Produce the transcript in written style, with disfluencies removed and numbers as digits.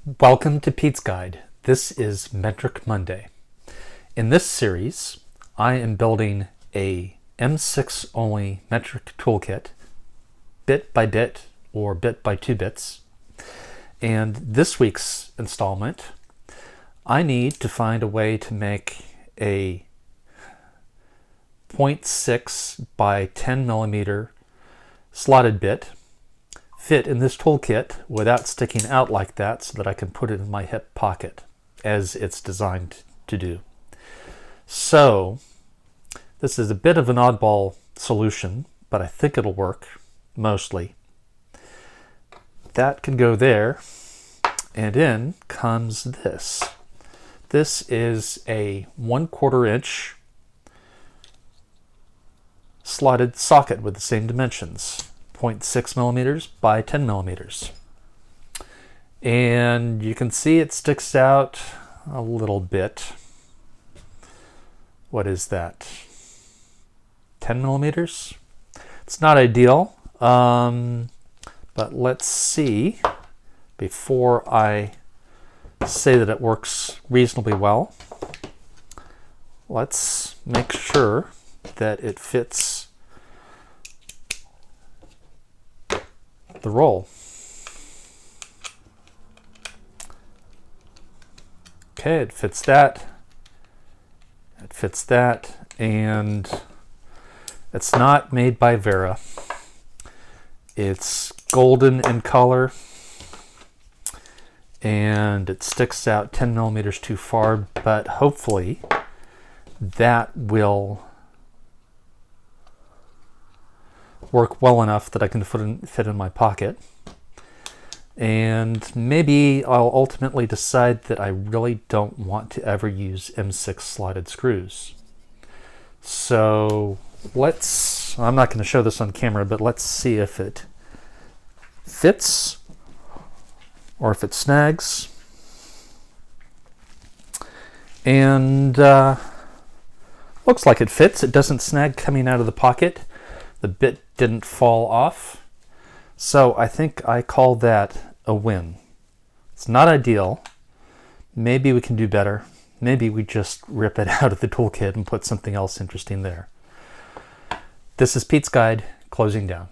Welcome to PetesGuide. This is Metric Monday. In this series, I am building a M6 only metric toolkit, bit by bit or bit by 2 bits. And this week's installment, I need to find a way to make a 0.6 by 10 millimeter slotted bit fit in this toolkit without sticking out like that, so that I can put it in my hip pocket as it's designed to do. So this is a bit of an oddball solution, but I think it'll work mostly. That can go there, and in comes this. This is a 1/4 inch slotted socket with the same dimensions. 0.6 millimeters by 10 millimeters. And you can see it sticks out a little bit. What is that? 10 millimeters? It's not ideal, but let's see before I say that it works reasonably well. Let's make sure that it fits the roll. Okay, it fits that. It fits that, and it's not made by Wera. It's golden in color, and it sticks out 10 millimeters too far, but hopefully that will work well enough that I can fit in my pocket. And maybe I'll ultimately decide that I really don't want to ever use M6 slotted screws. So I'm not going to show this on camera, but let's see if it fits or if it snags. And looks like it fits. It doesn't snag coming out of the pocket. The bit didn't fall off. So I think I call that a win. It's not ideal. Maybe we can do better. Maybe we just rip it out of the toolkit and put something else interesting there. This is PetesGuide closing down.